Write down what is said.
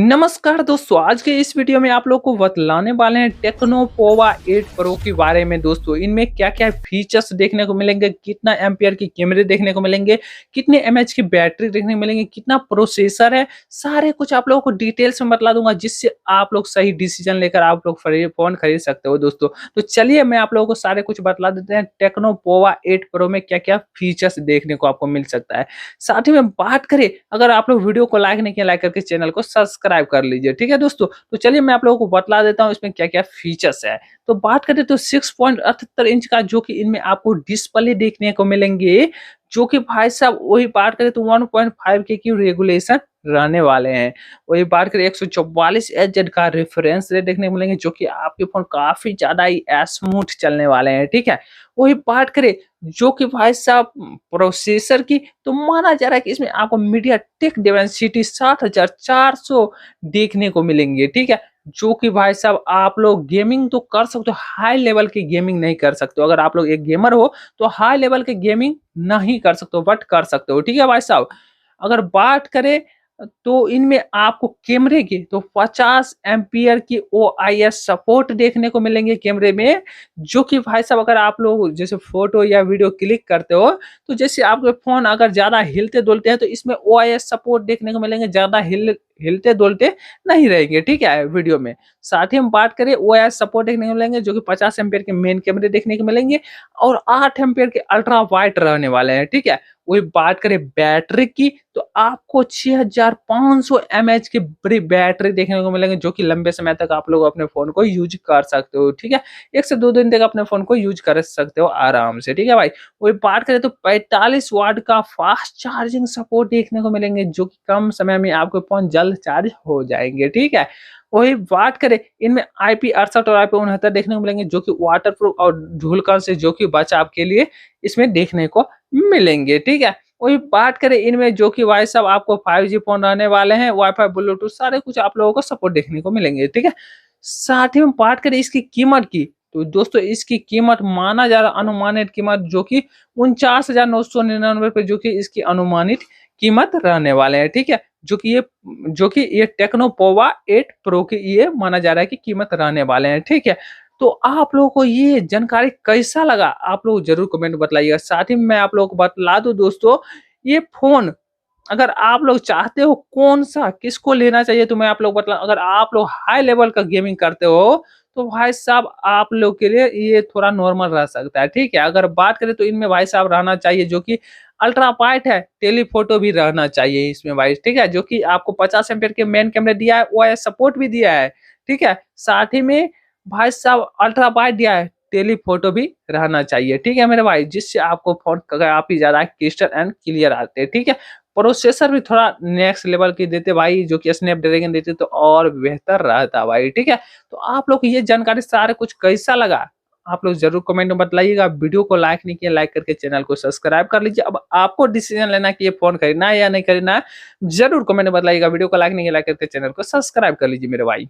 नमस्कार दोस्तों, आज के इस वीडियो में आप लोग को बतलाने वाले हैं टेक्नो पोवा 8 प्रो के बारे में। दोस्तों इनमें क्या-क्या फीचर्स देखने को मिलेंगे, कितना एम्पियर की कैमरे देखने को मिलेंगे, कितने एमएच की बैटरी देखने को मिलेंगे, कितना प्रोसेसर है, सारे कुछ आप लोगों को डिटेल्स में बतला दूंगा, जिससे आप लोग सही डिसीजन लेकर आप लोग फोन खरीद सकते हो। दोस्तों तो चलिए मैं आप लोगों को सारे कुछ बतला देते हैं टेक्नो पोवा 8 प्रो में क्या-क्या फीचर्स देखने को आपको मिल सकता है। साथ ही में बात करें, अगर आप लोग वीडियो को लाइक नहीं किया, लाइक करके चैनल को सब्सक्राइब कर लीजिए, ठीक है दोस्तों। तो चलिए मैं आप लोगों को बतला देता हूँ इसमें क्या-क्या फीचर्स है। तो बात करें तो 6.78 इंच का जो कि इनमें आपको डिस्प्ले देखने को मिलेंगे, जो कि भाई साहब वही बात करें तो 1.5 के की रेगुलेशन रहने वाले हैं। वही बात करें 144 एचजेड का रेफरेंस रेट देखने को मिलेंगे, जो कि आपके फोन काफी ज्यादा ही स्मूथ चलने वाले हैं, ठीक है। वही बात करें जो कि भाई साहब प्रोसेसर की, तो माना जा रहा है कि इसमें आपको मीडियाटेक डिमेंसिटी 7400 देखने को मिलेंगे, ठीक है। जो कि भाई साहब आप लोग गेमिंग तो कर सकते हो, हाई लेवल की गेमिंग नहीं कर सकते हो। अगर आप लोग एक गेमर हो तो हाई लेवल की गेमिंग नहीं कर सकते हो, बट कर सकते हो, ठीक है भाई साहब। अगर बात करें तो इनमें आपको कैमरे की तो 50 एम्पियर की ओआईएस सपोर्ट देखने को मिलेंगे कैमरे में, जो कि भाई साहब अगर आप लोग जैसे फोटो या वीडियो क्लिक करते हो, तो जैसे आपके फोन अगर ज्यादा हिलते डुलते हैं तो इसमें ओआईएस सपोर्ट देखने को मिलेंगे, ज्यादा हिलते डुलते नहीं रहेंगे, ठीक है वीडियो में। साथ ही हम बात करें ओआईएस सपोर्ट देखने को मिलेंगे, जो कि 50 एम्पियर के मेन कैमरे देखने को मिलेंगे और 8 एम्पियर के अल्ट्रा वाइड रहने वाले हैं, ठीक है। वही बात करें बैटरी की, तो आपको 6500 एमएच की बड़ी बैटरी देखने को मिलेंगे, जो कि लंबे समय तक आप लोग अपने फोन को यूज कर सकते हो, ठीक है। 1 से 2 दिन तक अपने फोन को यूज कर सकते हो आराम से, ठीक है भाई। वही बात करें तो 45 वाट का फास्ट चार्जिंग सपोर्ट देखने को मिलेंगे, जो कि कम समय में आपके फोन जल्द चार्ज हो जाएंगे, ठीक है। वही बात करें इनमें IP68 और IP69 देखने को मिलेंगे, जो कि वाटरप्रूफ और धूलकण से जो कि बचाव के लिए इसमें देखने को मिलेंगे, ठीक है। वही बात करें इनमें जो कि भाई साहब आपको 5G फोन रहने वाले हैं, वाईफाई ब्लूटूथ सारे कुछ आप लोगों को सपोर्ट देखने को मिलेंगे, ठीक है। साथ ही में बात करें इसकी कीमत की, तो दोस्तों इसकी कीमत माना जा रहा अनुमानित कीमत जो कि 49,999 रुपए, जो कि इसकी अनुमानित कीमत रहने वाले हैं, ठीक है। जो कि ये टेक्नो पोवा 8 प्रो की ये माना जा रहा है कि कीमत रहने वाले हैं, ठीक है। तो आप लोगों को ये जानकारी कैसा लगा, आप लोग जरूर कमेंट में बतलाइएगा। साथ ही मैं आप लोगों को बतला दूं दोस्तों, ये फोन अगर आप लोग चाहते हो कौन सा किसको लेना चाहिए, तो मैं आप लोग बतला, अगर आप लोग हाई लेवल का गेमिंग करते हो तो भाई साहब आप लोग के लिए ये थोड़ा नॉर्मल रह सकता है, ठीक है। अगर बात करें तो इनमें भाई साहब रहना चाहिए जो कि अल्ट्रा वाइड है, टेलीफोटो भी रहना चाहिए इसमें भाई, ठीक है। जो कि आपको 50 एम्पियर के मेन कैमरे दिया है, वो सपोर्ट भी दिया है, ठीक है। साथ ही में भाई साहब अल्ट्रा वाइड दिया है, टेलीफोटो भी रहना चाहिए, ठीक है मेरे भाई, जिससे आपको फोन काफी ज्यादा क्रिस्टल एंड क्लियर आते हैं, ठीक है। प्रोसेसर भी थोड़ा नेक्स्ट लेवल की देते भाई, जो कि स्नैपड्रैगन देते तो और बेहतर रहता भाई, ठीक है। तो आप लोग को ये जानकारी सारे कुछ कैसा लगा, आप लोग जरूर कमेंट में बताइएगा। वीडियो को लाइक नहीं किया, लाइक करके चैनल को सब्सक्राइब कर लीजिए। अब आपको डिसीजन लेना कि ये फोन खरीदना है या नहीं खरीदना है, जरूर कमेंट में बताइएगा। वीडियो को लाइक नहीं किया, लाइक करके चैनल को सब्सक्राइब कर लीजिए मेरे भाई।